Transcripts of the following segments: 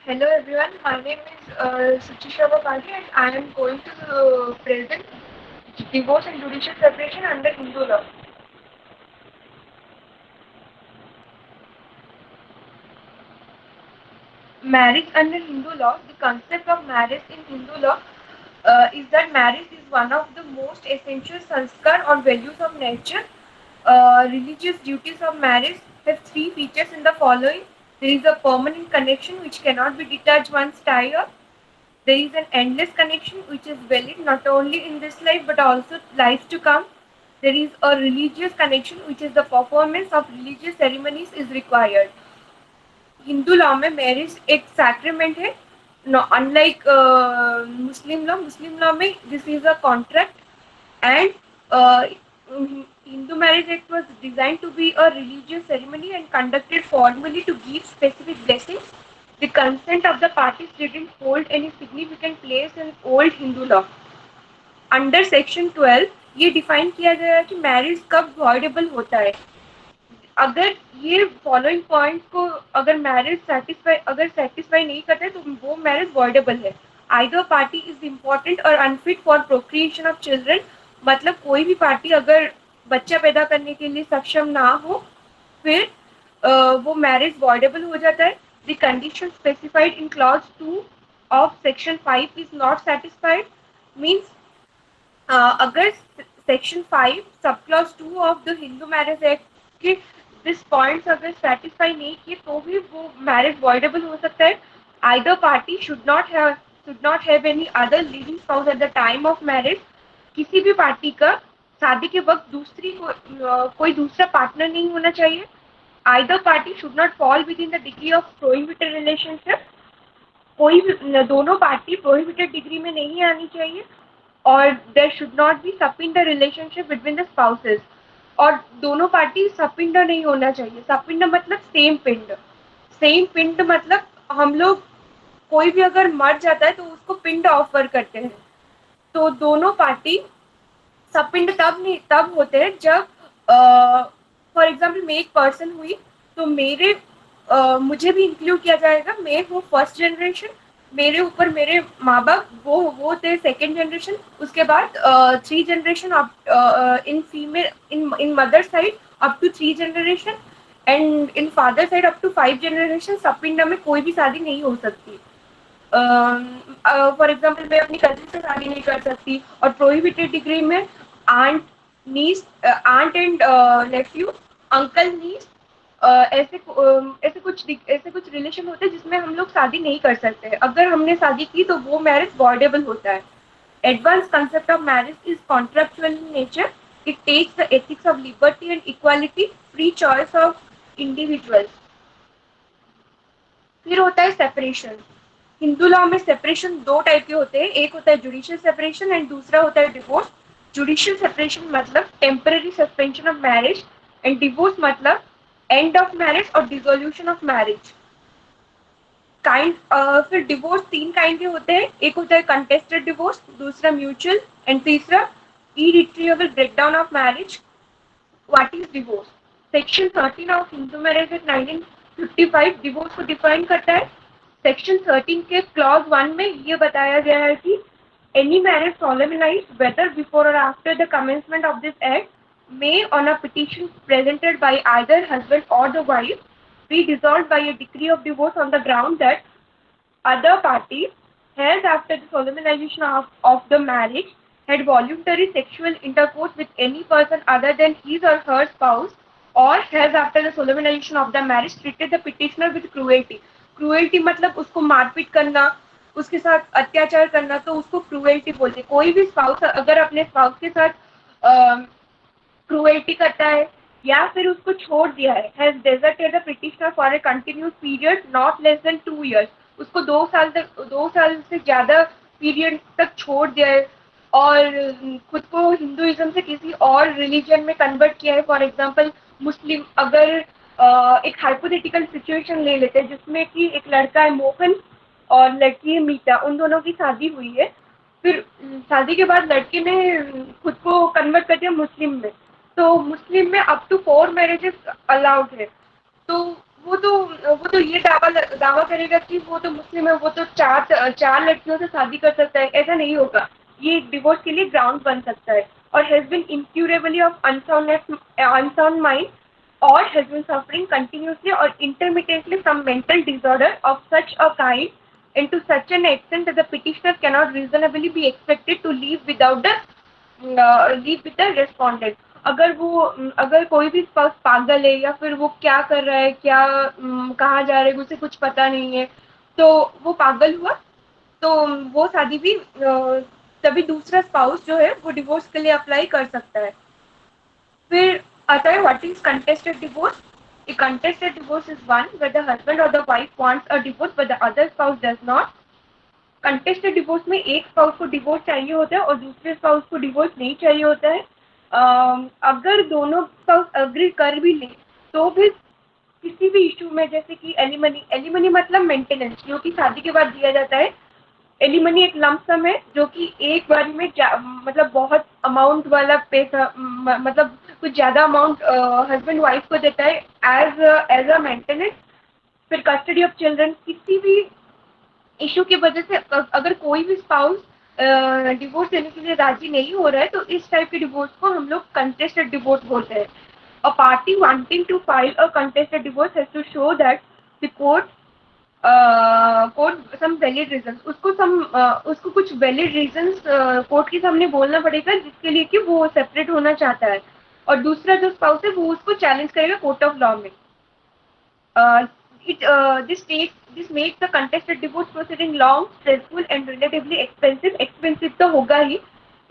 Hello everyone, my name is Suchisha Bapali and I am going to present divorce and judicial separation under Hindu law. Marriage under Hindu law, the concept of marriage in Hindu law is that marriage is one of the most essential sanskar or values of nature. Religious duties of marriage have three features in the following. There is a permanent connection which cannot be detached once tied up. There is an endless connection which is valid not only in this life but also life to come. There is a religious connection which is the performance of religious ceremonies is required. Hindu law में marriage एक सैक्रेमेंट है. Know unlike मुस्लिम law में this is a contract and Hindu marriage act was designed to be a religious ceremony and conducted formally to give specific blessings. The consent of the parties didn't hold any significant place in old Hindu law. Under section 12 ये define किया गया है कि marriage कब voidable होता है. अगर ये फॉलोइंग पॉइंट्स को अगर मैरिज सेटिस्फाई नहीं करते तो वो मैरिज वॉइडेबल है. आइदर पार्टी इज इम्पोर्टेंट और unfit for procreation of children. मतलब कोई भी पार्टी अगर बच्चा पैदा करने के लिए सक्षम ना हो फिर वो मैरिज वॉइडेबल हो जाता है. The condition specified in clause 2 of section 5 is not satisfied. Means अगर section 5 sub clause 2 of the Hindu marriage act के दिस पॉइंट्स अगर सेटिस्फाई नहीं किए तो भी वो मैरिज वॉइडेबल हो सकता है. Either party should not have any other living spouse at the time of marriage. किसी भी पार्टी का शादी के वक्त कोई दूसरा पार्टनर नहीं होना चाहिए. Either party should not fall with in the degree of prohibited relationship. कोई भी दोनों पार्टी प्रोहिबिटेड डिग्री में नहीं आनी चाहिए. और there should not be sapinda relationship between the spouses. और दोनों पार्टी सपिंड नहीं होना चाहिए. सपिंड मतलब सेम पिंड मतलब हम लोग कोई भी अगर मर जाता है तो उसको पिंड ऑफर करते हैं. तो दोनों पार्टी सपिंड तब होते हैं जब फॉर एग्जाम्पल मैं एक पर्सन हुई तो मुझे भी इंक्लूड किया जाएगा. मैं हूँ फर्स्ट जनरेशन. मेरे ऊपर मेरे माँ बाप वो थे सेकेंड जनरेशन. उसके बाद 3 generation in female in mother side up to 3 generation and in father side up to 5 generation. Sapinda में कोई भी शादी नहीं हो सकती. फॉर एग्जाम्पल मैं अपनी कजिन से शादी नहीं कर सकती. और प्रोहिबिटेड डिग्री में aunt aunt and nephew uncle niece ऐसे कुछ रिलेशन होते हैं जिसमें हम लोग शादी नहीं कर सकते. अगर हमने शादी की तो वो मैरिज वॉइडेबल होता है. Advanced concept of marriage is contractual in nature. It takes the ethics of liberty and equality, free choice of individuals. फिर होता है सेपरेशन. हिंदू लॉ में सेपरेशन दो टाइप के होते हैं. एक होता है जुडिशियल सेपरेशन एंड दूसरा होता है डिवोर्स. जुडिशियल सेपरेशन मतलब temporary suspension of marriage and divorce मतलब एंड ऑफ मैरिज और डिसोल्यूशन ऑफ मैरिज. फिर डिवोर्स 3 काइंड के होते हैं. एक होता है कंटेस्टेड डिवोर्स, दूसरा म्यूचुअल एंड तीसरा irretrievable breakdown of marriage. What is divorce? Section 13 of Hindu marriage act 1955 divorce को डिफाइन करता है. सेक्शन 13 के क्लॉज 1 में ये बताया गया है कि any marriage solemnized whether before or after the commencement of this act may on a petition presented by either husband or the wife be dissolved by a decree of divorce on the ground that other party has after the solemnization of the marriage had voluntary sexual intercourse with any person other than his or her spouse or has after the solemnization of the marriage treated the petitioner with cruelty. Cruelty मतलब उसको मारपीट करना, उसके साथ अत्याचार करना, तो उसको क्रूएल्टी बोलते. कोई भी स्पाउस अगर अपने स्पाउस के साथ क्रूएल्टी करता है या फिर उसको छोड़ दिया है, has deserted the petitioner for a continuous period not less than 2 years. उसको 2 साल से ज्यादा पीरियड तक छोड़ दिया है और खुद को हिंदुइज्म से किसी और रिलीजन में कन्वर्ट किया है. फॉर एग्जाम्पल मुस्लिम अगर एक हाइपोथेटिकल सिचुएशन ले लेते हैं जिसमें कि एक लड़का है मोहन और लड़की है मीता. उन दोनों की शादी हुई है. फिर शादी के बाद लड़के ने खुद को कन्वर्ट कर दिया मुस्लिम में. तो मुस्लिम में अप टू 4 मैरिजेस अलाउड है. तो वो तो वो तो ये दावा करेगा कि वो तो मुस्लिम है, वो तो चार लड़कियों से शादी कर सकता है, ऐसा नहीं होगा। ये डिवोर्स के लिए ग्राउंड बन सकता है। और has been incurably of unsound mind or has been suffering continuously or intermittently from mental disorder of such a kind and to such an extent that the petitioner cannot reasonably be expected to live without the leave with the respondent. अगर कोई भी spouse पागल है या फिर वो क्या कर रहा है, क्या कहाँ जा रहा है, उसे कुछ पता नहीं है, तो वो पागल हुआ, तो वो शादी भी तभी दूसरा स्पाउस जो है वो डिवोर्स के लिए अप्लाई कर सकता है। फिर आता है what is contested divorce. A contested divorce is one where the husband or the wife wants a divorce but the other spouse does not. Contested divorce में एक स्पाउस को डिवोर्स चाहिए होता है और दूसरे स्पाउस को डिवोर्स नहीं चाहिए होता है। अगर दोनों स्पाउस अग्री कर भी ले तो भी किसी भी इशू में, जैसे कि एलिमनी मतलब मेंटेनेंस जो कि शादी के बाद दिया जाता है। एलिमनी एक लंप सम है जो कि एक बार में मतलब बहुत अमाउंट वाला पैसा, मतलब कुछ ज्यादा अमाउंट हस्बैंड वाइफ को देता है एज अ मेंटेनेंस। फिर कस्टडी ऑफ चिल्ड्रन, किसी भी इशू की वजह से अगर कोई भी स्पाउस डिवोर्स देने के लिए राजी नहीं हो रहा है तो इस टाइप के डिवोर्स को हम लोग कंटेस्टेड डिवोर्स बोलते हैं। A party wanting to file a contested divorce has to show that the court some valid reason, उसको कुछ वैलिड रीजन कोर्ट के सामने बोलना पड़ेगा जिसके लिए कि वो सेपरेट होना चाहता है। और दूसरा जो स्पाउस है वो उसको चैलेंज करेगा कोर्ट ऑफ लॉ में। This makes the contested divorce proceeding long, stressful, and relatively expensive. Expensive तो होगा ही.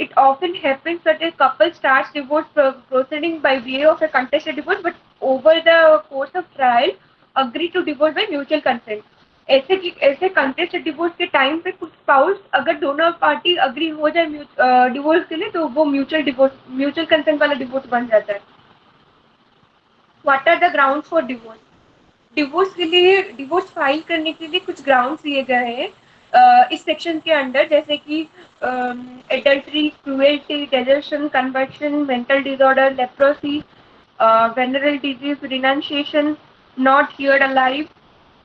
It often happens that a couple starts divorce proceeding by way of a contested divorce, but over the course of trial, agree to divorce by mutual consent. ऐसे contested divorce के time पे कुछ spouse अगर दोनों party agree हो जाए divorce के लिए तो वो म्यूचुअल कंसेंट वाला डिवोर्स बन जाता है। What are the grounds for divorce. Divorce के लिए, डिवोर्स फाइल करने के लिए कुछ ग्राउंड्स दिए गए हैं इस सेक्शन के अंडर, जैसे कि adultery, cruelty, desertion, conversion, mental disorder, leprosy, venereal disease, renunciation, not heard alive,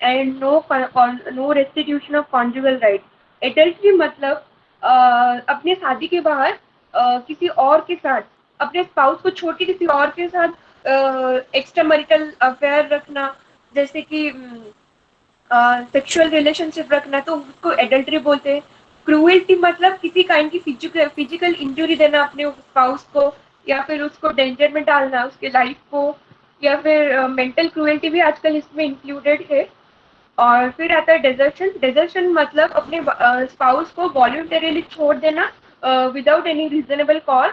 and no restitution of conjugal right. Adultery मतलब अपने शादी के बाहर किसी और के साथ, अपने स्पाउस को छोड़ के किसी और के साथ एक्स्ट्रा मैरिटल अफेयर रखना, जैसे कि सेक्सुअल रिलेशनशिप रखना, तो उसको एडल्ट्री बोलते हैं। क्रूएल्टी मतलब किसी काइंड की फिजिकल इंजरी देना अपने स्पाउस को, या फिर उसको डेंजर में डालना उसके लाइफ को, या फिर मेंटल क्रूएल्टी भी आजकल इसमें इंक्लूडेड है। और फिर आता है डेजर्शन। डेजर्शन मतलब अपने स्पाउस को वॉल्यूंटरीली छोड़ देना विदाउट एनी रीजनेबल कॉज।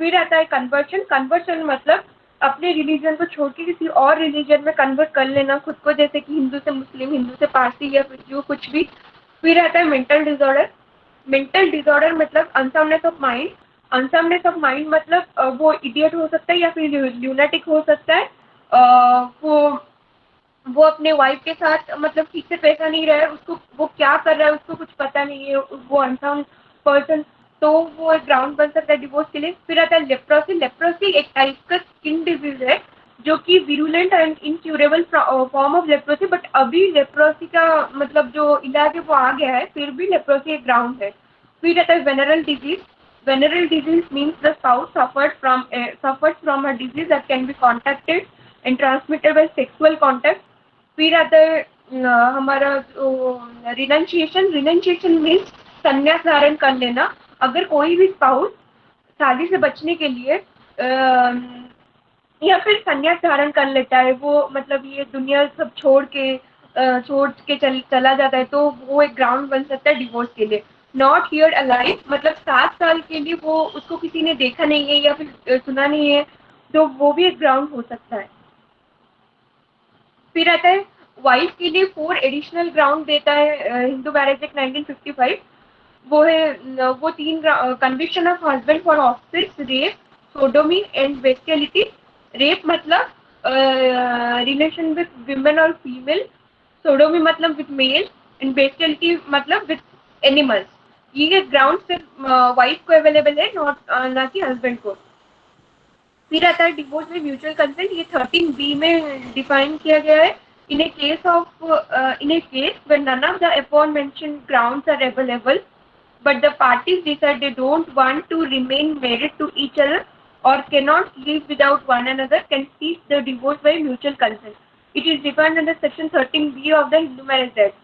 फिर आता है कन्वर्शन। कन्वर्शन मतलब अपने रिलीजन को छोड़ के किसी और रिलीजन में कन्वर्ट कर लेना खुद को, जैसे कि हिंदू से मुस्लिम, हिंदू से पारसी, या फिर जो कुछ भी। फिर आता है मेंटल डिसऑर्डर। मेंटल डिसऑर्डर मतलब unsoundness of mind. Unsoundness of mind मतलब वो इडियट हो सकता है या फिर ल्यूनाटिक हो सकता है। वो अपने वाइफ के साथ मतलब ठीक से पैसा नहीं रहा है, उसको वो क्या कर रहा है उसको कुछ पता नहीं है, वो अनसाउंड पर्सन, तो वो एक ग्राउंड बन सकता है डिवोर्स के लिए। फिर आता है लेप्रोसी। लेप्रोसी एक टाइप का स्किन डिजीज है जो कि virulent and incurable form of leprosy, but अभी लेप्रोसी का मतलब जो इलाज है वो आ गया है, फिर भी लेप्रोसी एक ग्राउंड है। फिर आता है venereal disease. Venereal disease means the spouse suffers from a disease that can be contacted and transmitted by sexual contact. फिर आता है हमारा रिनंशिएशन। रिनंशिएशन मीन्स संन्यास धारण कर लेना। अगर कोई भी स्पाउस शादी से बचने के लिए या फिर संन्यास धारण कर लेता है, वो मतलब ये दुनिया सब छोड़ के चला जाता है, तो वो एक ग्राउंड बन सकता है डिवोर्स के लिए। नॉट हियर अलाइव मतलब 7 साल के लिए वो उसको किसी ने देखा नहीं है या फिर सुना नहीं है, तो वो भी एक ग्राउंड हो सकता है। फिर आता है वाइफ के लिए 4 एडिशनल ग्राउंड देता है हिंदू मैरिज एक्ट 1955। वो है वो 3 conviction of husband for office, rape, sodomy and bestiality. Rape मतलब रिलेशन विद विमेन और फीमेल, सोडोमी मतलब विद मेल, एंड बेस्टियलिटी मतलब विद एनिमल्स। ये ग्राउंड सिर्फ वाइफ को अवेलेबल है, नॉट ना कि हस्बैंड को। फिर आता है डिवोर्स में म्यूचुअल कंसेंट। ये 13B में डिफाइन किया गया है। In a case when none of the aforementioned grounds are available, but the parties decide they don't want to remain married to each other or cannot live without one another, can seek the divorce by mutual consent. It is defined under Section 13B of the Hindu Marriage Act.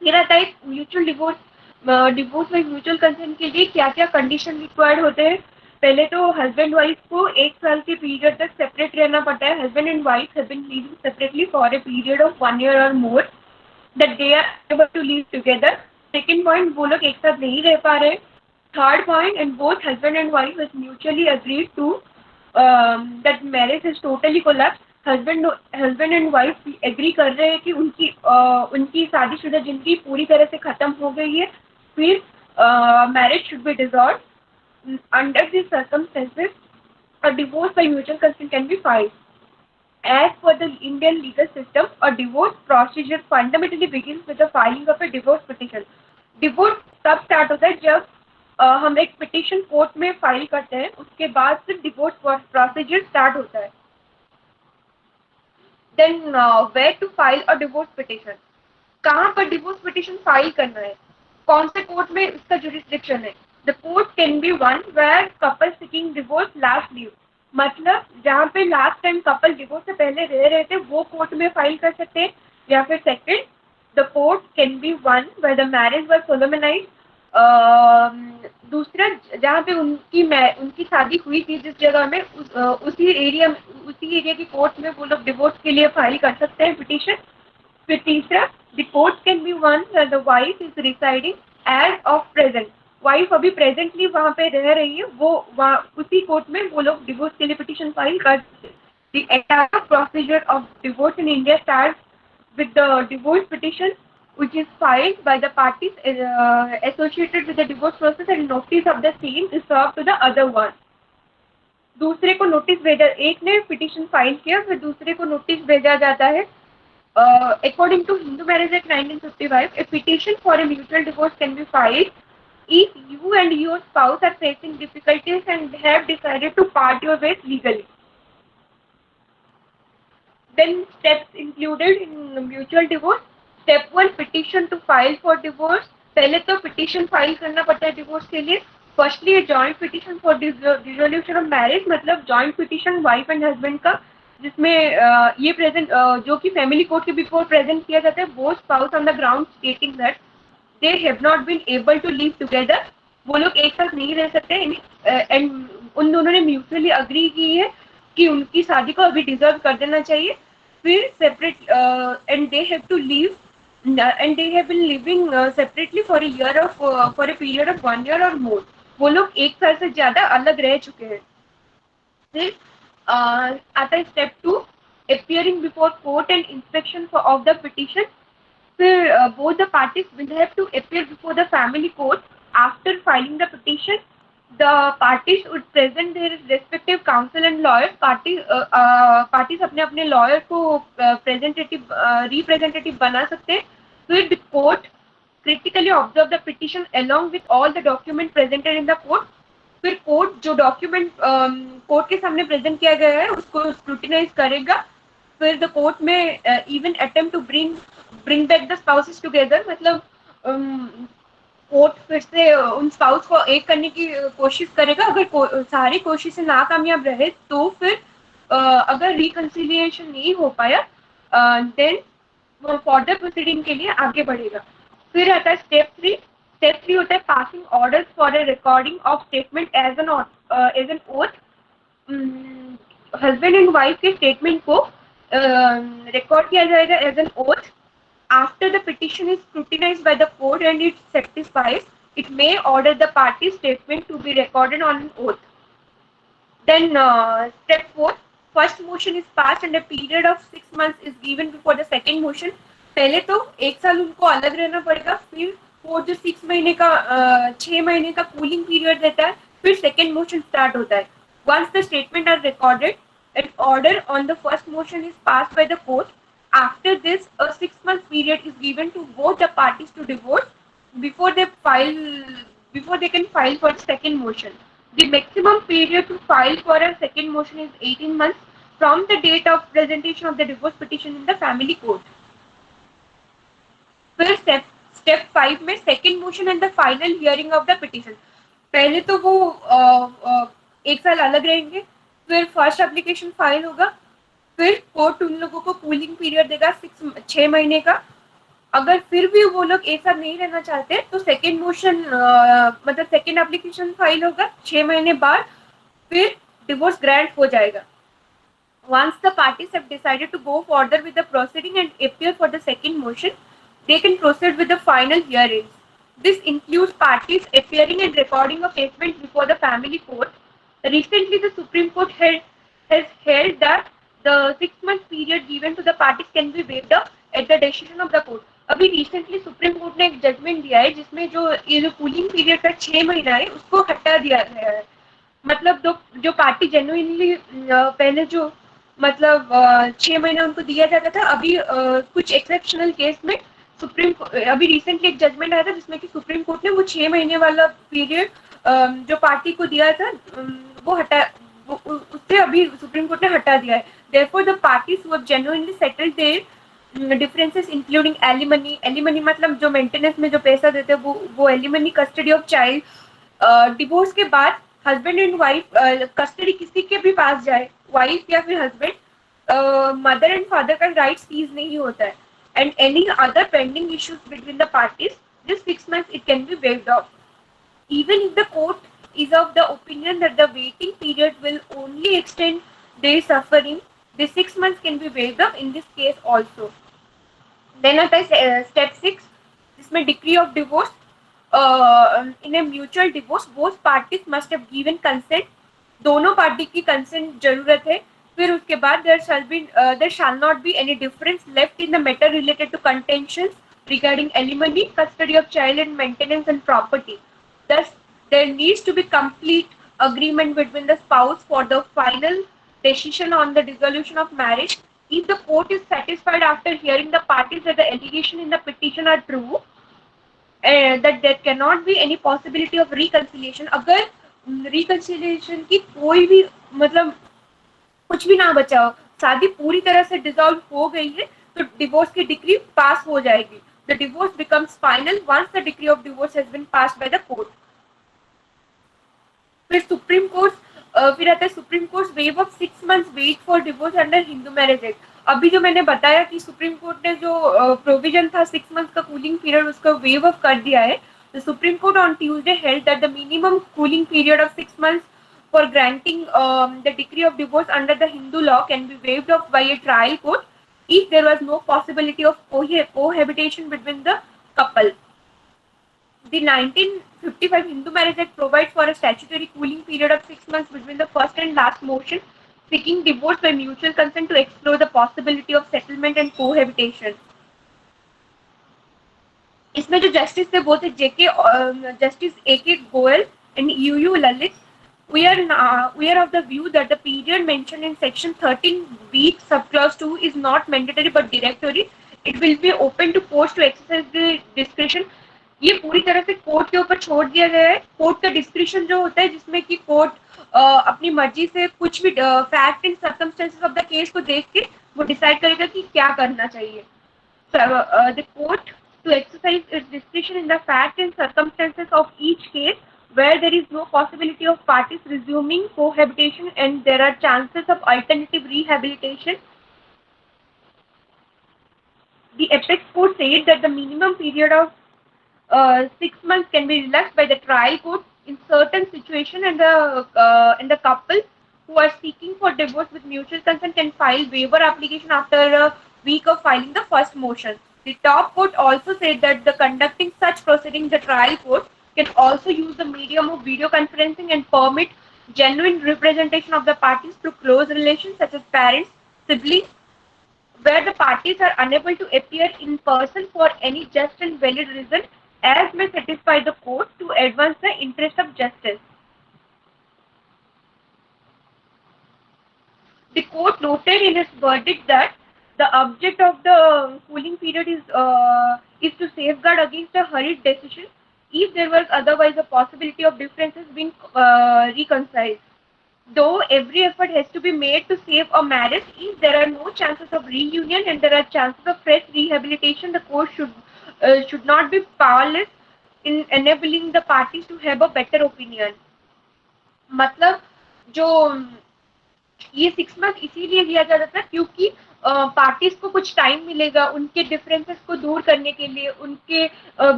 ये रहता है mutual divorce में mutual consent के लिए क्या क्या condition required होते हैं. पहले तो हस्बैंड वाइफ को 1 साल के पीरियड तक सेपरेट रहना पड़ता है. Husband and wife have been living separately for a period of 1 year और more, that they are able to live together. Second point, वो लोग एक साथ नहीं रह पा रहे. Third point, and both husband and wife has mutually agreed to that marriage is totally collapse. Husband and wife agree कर रहे हैं कि उनकी शादीशुदा जिंदगी पूरी तरह से खत्म हो गई है, फिर marriage should be dissolved. Under this circumstances a divorce by mutual consent can be filed. As per the Indian legal system, a divorce procedure fundamentally begins with the filing of a divorce petition. Divorce तब start होता है जब हम एक petition court में file करते हैं, उसके बाद फिर डिवोर्स प्रोसीजर स्टार्ट होता है. Then where to file a divorce petition? कहाँ पर डिवोर्स पिटिशन फाइल करना है, कौन से कोर्ट में उसका जुरिस्डिक्शन है. The court can be one where couple seeking divorce last live, मतलब जहाँ पे लास्ट टाइम कपल डिवोर्स से पहले रह रहे थे वो कोर्ट में फाइल कर सकते हैं. या फिर second, the court can be one where the marriage was solemnised. दूसरा, जहाँ पे उनकी शादी हुई थी जिस जगह में उसी एरिया की कोर्ट में वो लोग डिवोर्स के लिए फाइल कर सकते हैं पिटिशन. फिर तीसरा, the court can be one where the wife is residing as of present. Wife अभी प्रेजेंटली वहां पे रह रही है, वो उसी कोर्ट में वो लोग डिवोर्स के लिए पिटिशन फाइल कर सकते हैं. The entire procedure of divorce in India starts with the divorce petition, which is filed by the parties associated with the divorce process, and notice of the same is served to the other one. दूसरे को notice भेजा, एक ने petition file किया, फिर दूसरे को notice भेजा जाता है. According to Hindu Marriage Act 1955, a petition for a mutual divorce can be filed if you and your spouse are facing difficulties and have decided to part your ways legally. Then steps included in mutual divorce. Step 1, petition to file for divorce. पहले तो petition file करना पड़ता है divorce के लिए. Firstly a joint petition for dissolution of marriage, मतलब joint petition wife and husband का, जिसमें ये प्रेजेंट जो कि फैमिली कोर्ट के बिफोर प्रेजेंट किया जाता है. वो spouse on the ground stating that they have not been able to live together, वो लोग एक साथ नहीं रह सकते, एंड उन दोनों ने म्यूचुअली अग्री की है कि उनकी शादी को अभी डिसॉल्व कर देना चाहिए. फिर separate and they have to live and they have been living separately for a period of 1 year or more. वो लोग 1 साल से ज्यादा अलग रह चुके हैं. फिर आता है step 2, appearing before court and inspection of the petition. फिर both the parties will have to appear before the family court after filing the petition. The parties would present their respective counsel and lawyer. Parties अपने अपने lawyer को representative बना सकते हैं. फिर the court critically observe the petition along with all the document presented in the court. फिर court जो document court के सामने प्रेजेंट किया गया है उसको स्क्रूटिनाइज करेगा. फिर the court may even attempt to bring back the spouses together, मतलब कोर्ट फिर से उन स्पाउस को एक करने की कोशिश करेगा. अगर सारी कोशिशें नाकामयाब रहे तो फिर अगर रिकंसिलिएशन नहीं हो पाया देन वो फर्दर प्रोसीडिंग के लिए आगे बढ़ेगा. फिर आता है स्टेप 3. स्टेप 3 होता है passing orders for a recording of statement as an oath. Husband and wife के स्टेटमेंट को रिकॉर्ड किया जाएगा as an oath. After the petition is scrutinized by the court and it satisfies, it may order the party statement to be recorded on an oath. Then step 4, first motion is passed and a period of 6 months is given before the second motion. पहले तो 1 साल उनको अलग रहना पड़ेगा, फिर वो जो 6 महीने का कूलिंग पीरियड देता है, फिर सेकेंड मोशन स्टार्ट होता है. Once the statement are recorded, an order on the first motion is passed by the court. After this, a 6-month period is given to both the parties to divorce before they can file for the second motion. The maximum period to file for a second motion is 18 months. from the date of presentation of the divorce petition in the family court. फिर step 5 में second motion and the final hearing of the petition. पहले तो वो एक साल अलग रहेंगे, फिर फर्स्ट एप्लीकेशन फाइल होगा, फिर कोर्ट उन लोगों को कूलिंग पीरियड देगा 6 महीने का. अगर फिर भी वो लोग एक साथ नहीं रहना चाहते तो सेकेंड मोशन मतलब सेकेंड एप्लीकेशन फाइल होगा 6 महीने बाद, फिर डिवोर्स ग्रांट हो जाएगा. Once the parties have decided to go further with the proceeding and appear for the second motion, they can proceed with the final hearings. This includes parties appearing and recording of statements before the family court. Recently, the Supreme Court has held that the 6 month period given to the parties can be waived up at the decision of the court. अभी recently supreme court ने एक judgement दिया है जिसमें जो ये जो cooling period का 6 महीना है उसको हटा दिया गया है. मतलब जो पार्टी जेन्युइनली पहले जो मतलब 6 महीना उनको दिया जाता था, अभी कुछ एक्सेप्शनल केस में सुप्रीम अभी रिसेंटली एक जजमेंट आया था जिसमें कि सुप्रीम कोर्ट ने वो 6 महीने वाला पीरियड जो पार्टी को दिया था वो हटा उससे अभी सुप्रीम कोर्ट ने हटा दिया है. Therefore the parties who have genuinely settled there differences including alimony. Alimony मतलब जो मेंटेनेंस में जो पैसा देते हैं वो alimony, custody of child. Divorce के बाद हस्बैंड एंड वाइफ कस्टडी किसी के भी पास जाए, वाइफ या फिर हस्बैंड, मदर एंड फादर का राइट सीज नहीं होता है. And any other pending issues between the parties, this 6 months it can be waived off. Even if the court is of the opinion that the waiting period will only extend their suffering, the 6 months can be waived off in this case also. Then आता है step 6, जिसमें decree of divorce. In a mutual divorce, both parties must have given consent. दोनों party की consent जरूरत है. फिर उसके बाद there shall not be any difference left in the matter related to contentions regarding alimony, custody of child and maintenance and property. Thus, there needs to be complete agreement between the spouse for the final decision on the dissolution of marriage. If the court is satisfied after hearing the parties that the allegation in the petition are true, that there cannot be any possibility of reconciliation. अगर reconciliation की कोई भी मतलब कुछ भी ना बचा हो, शादी पूरी तरह से डिसॉल्व हो गई है तो डिवोर्स की डिक्री पास हो जाएगी. The divorce becomes final once the decree of divorce has been passed by the court. फिर सुप्रीम कोर्ट फिर आता है Supreme Court waive of 6 months wait for divorce under Hindu marriage Act. अभी जो मैंने बताया कि सुप्रीम कोर्ट ने जो प्रोविजन था 6 months का कूलिंग पीरियड उसका वेव ऑफ कर दिया है. The Supreme Court on Tuesday held that the minimum cooling period of 6 months for granting the decree of divorce under the Hindu law can be waived off by a trial court if there was no possibility of cohabitation between the couple. The 1955 Hindu Marriage Act provides for a statutory cooling period of 6 months between the first and last motion seeking divorce by mutual consent to explore the possibility of settlement and cohabitation. इसमें जो justice थे वो थे justice A.K. Goel and U.U. Lalit. We are of the view that the period mentioned in section 13B subclause 2 is not mandatory but directory. It will be open to courts to exercise the discretion. ये पूरी तरह से court के ऊपर छोड़ दिया गया है. कोर्ट का डिस्क्रिप्शन जो होता है जिसमें कि कोर्ट अपनी मर्जी से कुछ भी fact and circumstances of the case को देख के वो डिसाइड करेगा कि क्या करना चाहिए. The court to exercise its discretion in the fact and circumstances of each case where there is no possibility of parties resuming cohabitation and there are chances of alternative rehabilitation. The apex court said that the minimum period of 6 months can be relaxed by the trial court in certain situations, and the couple who are seeking for divorce with mutual consent can file waiver application after a week of filing the first motion. The top court also said that the conducting such proceedings, the trial court can also use the medium of video conferencing and permit genuine representation of the parties through close relations such as parents, siblings, where the parties are unable to appear in person for any just and valid reason as may satisfy the court to advance the interest of justice. The court noted in its verdict that the object of the cooling period is to safeguard against a hurried decision if there was otherwise a possibility of differences being reconciled. Though every effort has to be made to save a marriage, if there are no chances of reunion and there are chances of fresh rehabilitation, the court should not be powerless in enabling the parties to have a better opinion. मतलब जो ये 6 month इसीलिए लिया जाता था क्योंकि parties को कुछ टाइम मिलेगा उनके डिफरेंसेस को दूर करने के लिए, उनके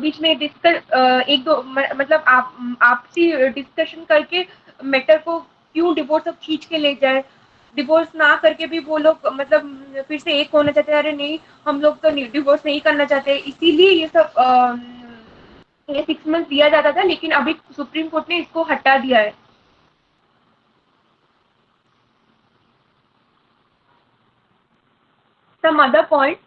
बीच में डिस्कस एक दो मतलब आप आपसी डिस्कशन करके मैटर को क्यों डिवोर्स अब खींच के ले जाए, डिवोर्स ना करके भी वो लोग मतलब फिर से एक होना चाहते हैं, अरे नहीं हम लोग तो डिवोर्स नहीं करना चाहते, इसीलिए ये सब ये 6 मंथ दिया जाता था, लेकिन अभी सुप्रीम कोर्ट ने इसको हटा दिया है. Some other point,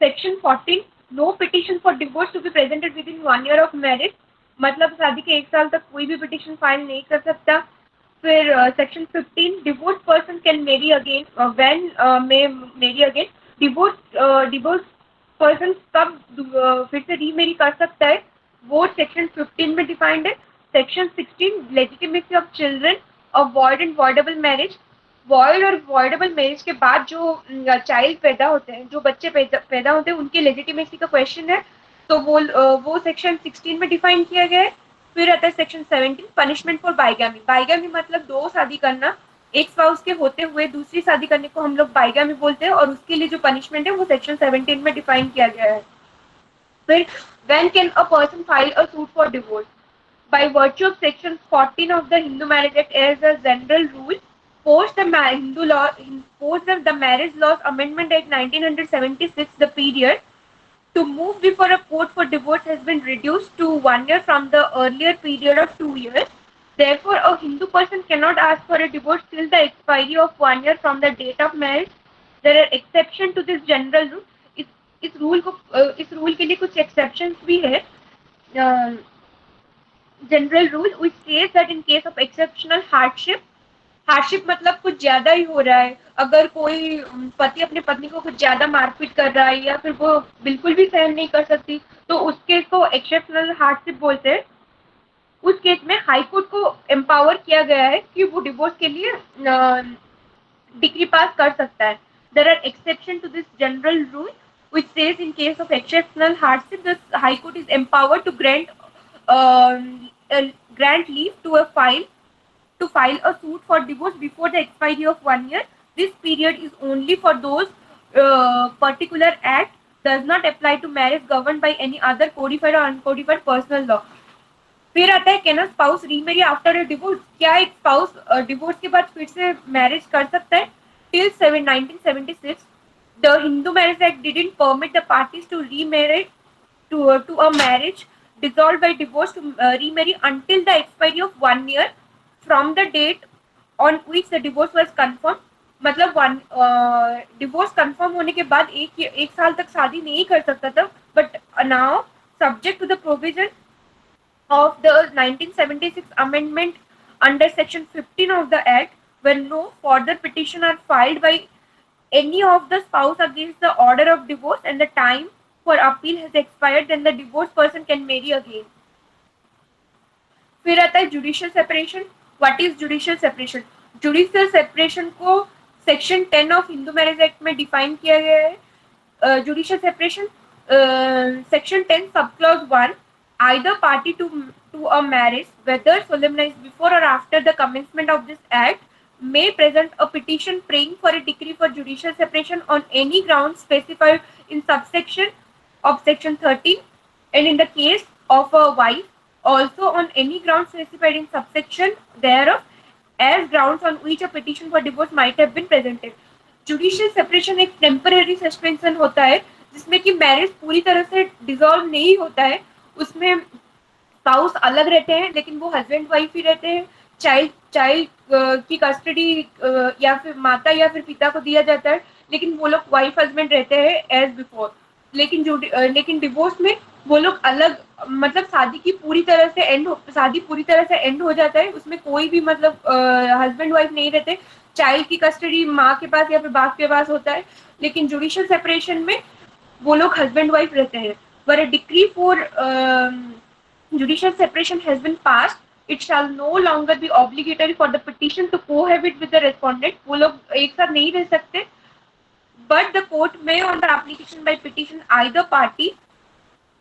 section 14, no petition for divorce to be presented within 1 year of marriage. मतलब शादी के 1 साल तक कोई भी पिटिशन फाइल नहीं कर सकता. फिर सेक्शन 15, डिवोर्स पर्सन कैन मेरी अगेन व्हेन मे मेरी अगेन. डिवोर्स पर्सन कब फिर से रीमेरी कर सकता है, वो सेक्शन 15 में डिफाइंड है. Section 16, legitimacy of children of void and voidable marriage. Void और वॉइडेबल मैरिज के बाद जो चाइल्ड पैदा होते हैं, जो बच्चे पैदा होते हैं, उनकी लेजिटिमेसी का क्वेश्चन है, तो वो सेक्शन 16 में डिफाइन किया गया है. फिर आता है सेक्शन 17, पनिशमेंट फॉर बाइगामी. बाइगामी मतलब दो शादी करना, एक स्पाउस के होते हुए दूसरी शादी करने को हम लोग बाइगामी बोलते हैं, और उसके लिए जो पनिशमेंट है वो सेक्शन 17 में डिफाइन किया गया है. फिर when can a person file a suit for divorce? By virtue of section 14 of the Hindu Marriage Act as a general rule, post the Hindu law, post the Marriage Laws Amendment Act 1976, the period to move before a court for divorce has been reduced to 1 year from the earlier period of 2 years. Therefore, a Hindu person cannot ask for a divorce till the expiry of 1 year from the date of marriage. There are exceptions to this general rule. इस इस rule के लिए कुछ exceptions भी है. General rule which says that in case of exceptional hardship मतलब कुछ ज्यादा ही हो रहा है, अगर कोई पति अपने पत्नी को कुछ ज्यादा मारपीट कर रहा है या फिर वो बिल्कुल भी सहन नहीं कर सकती, तो उस केस को एक्सेप्शनल हार्डशिप बोलते हैं. उस केस में हाई कोर्ट को एम्पावर किया गया है कि वो डिवोर्स के लिए डिग्री पास कर सकता है. There are exception to this general rule which says in case of exceptional hardship the high court is empowered to uh, grant leave to file a suit for divorce before the expiry of 1 year. This period is only for those particular act does not apply to marriage governed by any other codified or uncodified personal law. फिर आता है can a spouse remarry after a divorce. क्या एक spouse divorce के बाद फिर से marriage कर सकता है? Till 1976 the Hindu Marriage Act didn't permit the parties to remarry to a marriage dissolved by divorce to remarry until the expiry of 1 year from the date on which the divorce was confirmed. मतलब one divorce confirm होने के बाद एक साल तक शादी नहीं कर सकता था, but now subject to the provision of the 1976 amendment under section 15 of the act, when no further petition are filed by any of the spouse against the order of divorce and the time for appeal has expired, then the divorced person can marry again. फिर आता है judicial separation. What is judicial separation? Judicial separation को section 10 of Hindu marriage act में define किया गया है. Judicial separation section 10 sub clause 1, either party to a marriage, whether solemnized before or after the commencement of this act, may present a petition praying for a decree for judicial separation on any ground specified in subsection of section 13, and in the case of a wife, also on any ground specified in subsection thereof, as grounds on which a petition for divorce might have been presented. Judicial separation एक temporary suspension होता है जिसमें कि marriage पूरी तरह से dissolve नहीं होता है. उसमें स्पाउस अलग रहते हैं लेकिन वो हस्बैंड वाइफ ही रहते हैं. चाइल्ड की कस्टडी या फिर माता या फिर पिता को दिया जाता है, लेकिन वो लोग वाइफ हस्बैंड रहते हैं एज बिफोर. लेकिन डिवोर्स में वो लोग अलग, मतलब शादी पूरी तरह से एंड हो जाता है. उसमें कोई भी मतलब हस्बैंड वाइफ नहीं रहते. चाइल्ड की कस्टडी माँ के पास या फिर बाप के पास होता है, लेकिन जुडिशियल सेपरेशन में वो लोग हस्बैंड वाइफ रहते हैं. Where a decree for judicial separation has been passed, It shall no longer be obligatory for the petition to cohabit with the respondent. वो लोग एक साथ नहीं रह सकते. But the court may, on the application by petition either party,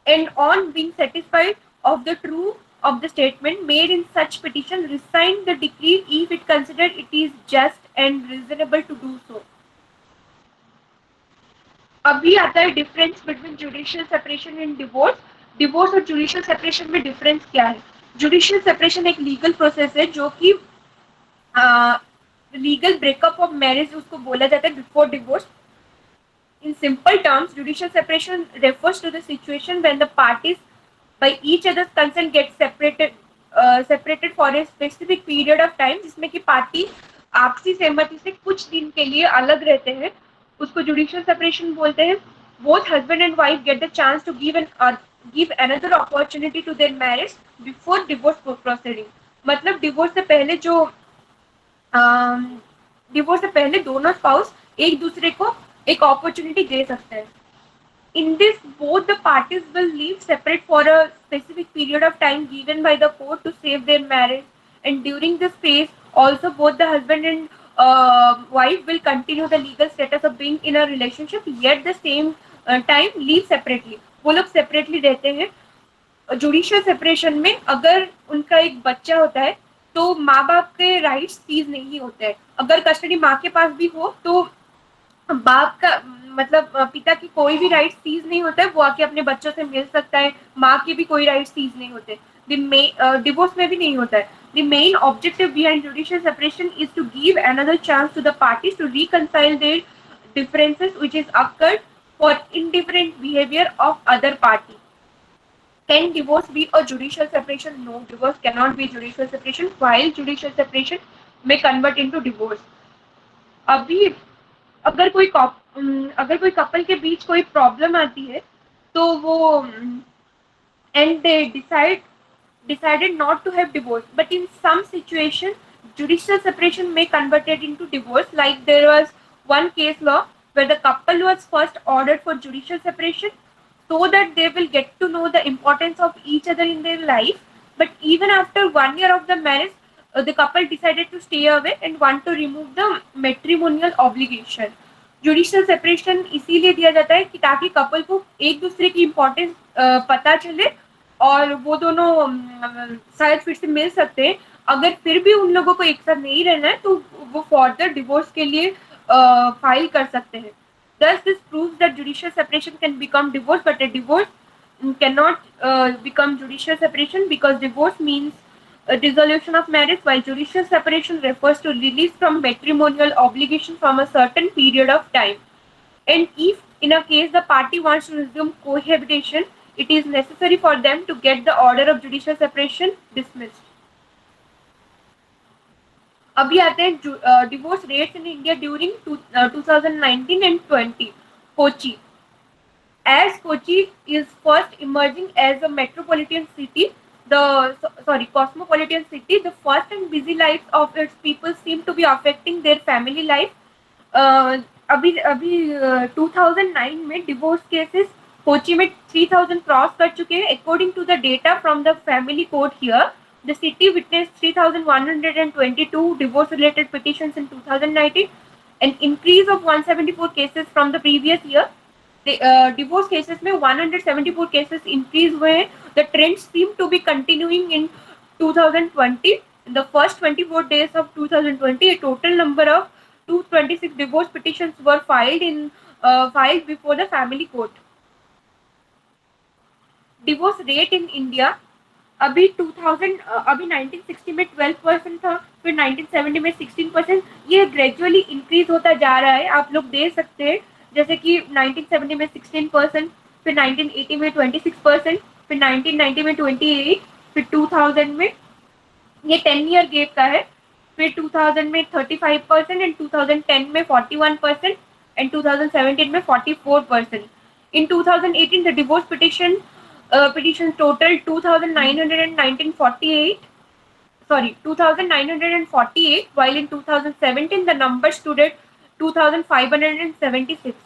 and on being satisfied of the truth of the statement made in such petition, resign the decree if it considered it is just and reasonable to do so. अभी आता है difference between judicial separation and divorce. Divorce और judicial separation में difference क्या है? Judicial separation एक legal process है जो कि लीगल ब्रेकअप ऑफ मैरिज उसको बोला जाता है before divorce. In simple terms, judicial separation refers to the situation when the parties, by each other's consent, get separated for a specific period of time, जिसमें कि party आपसी सहमति से कुछ दिन के लिए अलग रहते हैं, उसको जुडिशियल सेपरेशन बोलते हैं. Both husband and wife get the chance to give another opportunity to their marriage before divorce proceeding. मतलब डिवोर्स से पहले जो डिवोर्स से पहले दोनों स्पाउस एक दूसरे को एक अपॉर्चुनिटी दे सकते हैं. In this, both the parties will live separate for a specific period of time given by the court to save their marriage, and during this phase, also both the husband and wife will continue the legal status of being in a relationship, yet the same time live separately. वो लोग separately रहते हैं. Judicial separation में अगर उनका एक बच्चा होता है तो माँ बाप के राइट्स सीज नहीं होते हैं. अगर कस्टडी माँ के पास भी हो तो बाप का मतलब पिता की कोई भी राइट सीज नहीं होता है. वो आके अपने बच्चों से मिल सकता है. माँ के भी कोई राइट सीज नहीं होते. डिवोर्स में भी नहीं होता है. The main objective behind judicial separation is to give another chance to the parties to reconcile their differences which is occurred for indifferent behavior of other party. Can divorce be a judicial separation? No, divorce cannot be judicial separation. While judicial separation may convert into divorce. अभी अगर कोई couple के बीच कोई problem आती है तो वो and they decided not to have divorce, but in some situation judicial separation may converted into divorce. Like there was one case law where the couple was first ordered for judicial separation so that they will get to know the importance of each other in their life, but even after 1 year of the marriage the couple decided to stay away and want to remove the matrimonial obligation. Judicial separation इसीलिए दिया जाता है कि ताकि couple को एक दूसरे की इम्पोर्टेंस पता चले और वो दोनों शायद फिर से मिल सकते हैं. अगर फिर भी उन लोगों को एक साथ नहीं रहना है तो वो फर्दर डिवोर्स के लिए फाइल कर सकते हैं. Thus, this proves that judicial separation can become divorce, but a divorce cannot become judicial separation because divorce means a dissolution of marriage, while judicial separation refers to release from matrimonial obligation from a certain period of time. And if, in a case, the party wants to resume cohabitation, it is necessary for them to get the order of judicial separation dismissed. अभी आते हैं divorce rates in India during 2019 and 20. Kochi. As Kochi is first emerging as a metropolitan city, cosmopolitan city, the fast and busy lives of its people seem to be affecting their family life. अभी अभी 2009 में divorce cases Kochi में 3000 cross कर चुके हैं. According to the data from the family court here, the city witnessed 3,122 divorce-related petitions in 2019, an increase of 174 cases from the previous year. The divorce cases में 174 cases increase हुए हैं. The trend seemed to be continuing in 2020. In the first 24 days of 2020, a total number of 226 divorce petitions were filed before the family court. Divorce rate in India अभी 1960 में 12% था, फिर 1970 में 16%. ये gradually increase होता जा रहा है. आप लोग देख सकते हैं जैसे कि 1970 में 16%, फिर 1980 में 26%, फिर 1990 में 28%, फिर 2000 में ये 10 ईयर गैप का है, फिर 2000 में 35% एंड 2010 में 41% एंड 2017 में 44%. In 2018, the divorce petitions total 2,948, while in 2017 the number stood at 2,576.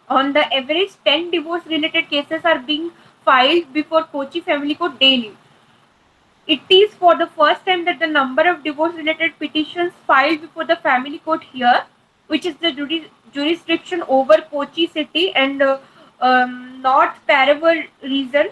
On the average, 10 divorce-related cases are being filed before Kochi Family Court daily. It is for the first time that the number of divorce-related petitions filed before the family court here, which is the jurisdiction over Kochi city and North Paravur region,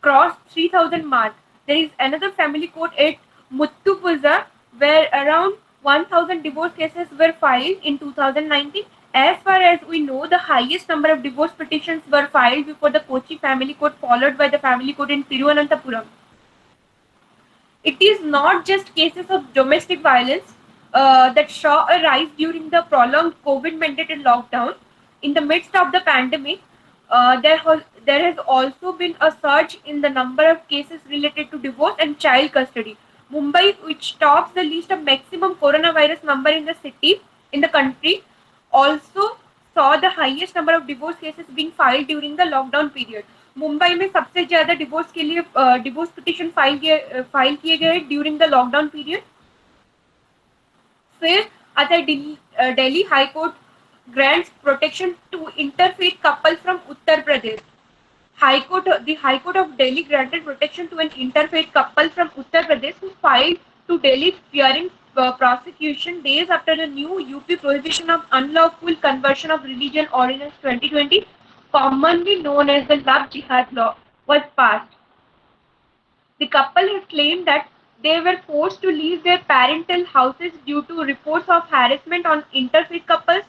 crossed 3,000 mark. There is another family court at Muthupuza where around 1,000 divorce cases were filed in 2019. As far as we know, the highest number of divorce petitions were filed before the Kochi family court, followed by the family court in Tiruvananthapuram. It is not just cases of domestic violence that saw a rise during the prolonged COVID mandated lockdown. In the midst of the pandemic, there has also been a surge in the number of cases related to divorce and child custody. Mumbai, which tops the list of maximum coronavirus number in the city, in the country, also saw the highest number of divorce cases being filed during the lockdown period. Mumbai में सबसे ज्यादा divorce के लिए divorce petition file किए गए during the lockdown period. फिर आता है Delhi high court grants protection to interfaith couple from Uttar Pradesh. The High Court of Delhi granted protection to an interfaith couple from Uttar Pradesh who filed to Delhi fearing prosecution days after the new UP Prohibition of Unlawful Conversion of Religion Ordinance 2020, commonly known as the Love Jihad law, was passed. The couple has claimed that they were forced to leave their parental houses due to reports of harassment on interfaith couples.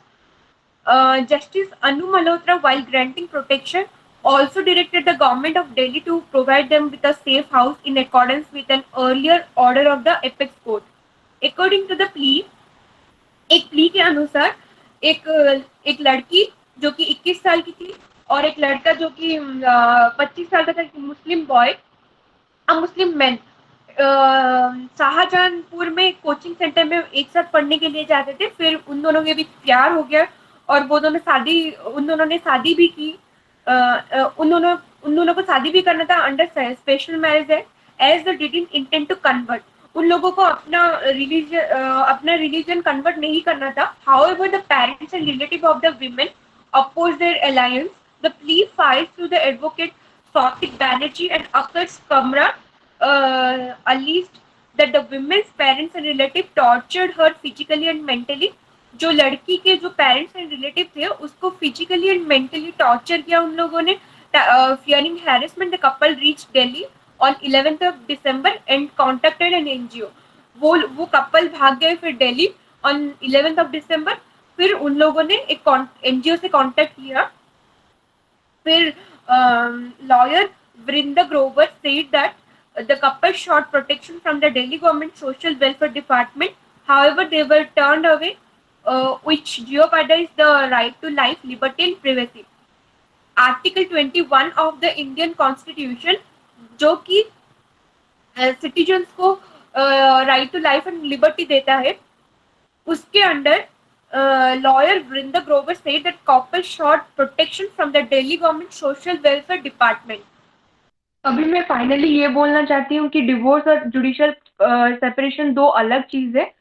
Justice Anu Malhotra, while granting protection, also directed the government of Delhi to provide them with a safe house in accordance with an earlier order of the apex court. According to the plea, एक plea के अनुसार एक एक लड़की जो कि 21 साल की थी और एक लड़का जो कि 25 साल का था, मुस्लिम बॉय, अ मुस्लिम मैन, शाहजहानपुर में कोचिंग सेंटर में एक साथ पढ़ने के लिए जाते थे. फिर उन दोनों के बीच प्यार हो गया और उन दोनों ने शादी भी की. उन दोनों को शादी भी करना था अंडर स्पेशल मैरिज है, as they didn't intend to convert. उन लोगों को अपना रिलीजन कन्वर्ट नहीं करना था. However the parents and relative of the women oppose their alliance. The plea filed through the advocate Sautik Banerjee and Akash Kamra alleged that the women's parents and relatives tortured her physically and mentally. जो लड़की के जो parents and relative थे उसको physically and mentally torture किया उन लोगों ने. Fearing harassment the couple reach Delhi on 11th of December and contacted an NGO. वो कपल भाग गए फिर Delhi on 11th of December. फिर उन लोगों ने एक एनजीओ से कांटेक्ट किया. फिर lawyer Vrinda Grover said that the couple sought protection from the Delhi government social welfare department. However, they were turned away, which jeopardized the right to life, liberty and privacy. Article 21 of the Indian Constitution, जो कि citizens को right to life and liberty देता है, उसके under lawyer Vrinda Grover said that couple sought protection from the Delhi government social welfare department. अभी मैं finally ये बोलना चाहती हूँ कि डिवोर्स और जुडिशियल सेपरेशन दो अलग चीज है.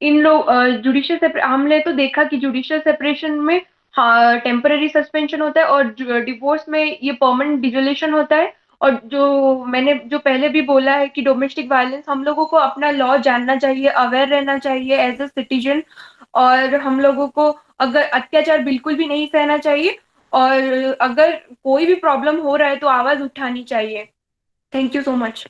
इन लोग जुडिशियल हमने तो देखा कि जुडिशियल सेपरेशन में हाँ टेम्पररी सस्पेंशन होता है और डिवोर्स में ये परमानेंट डिसोल्यूशन होता है. और जो मैंने जो पहले भी बोला है कि डोमेस्टिक वायलेंस, हम लोगों को अपना लॉ जानना चाहिए, अवेयर रहना चाहिए एज अ सिटीजन. और हम लोगों को अगर अत्याचार बिल्कुल भी नहीं सहना चाहिए और अगर कोई भी प्रॉब्लम हो रहा है तो आवाज उठानी चाहिए. Thank you so much.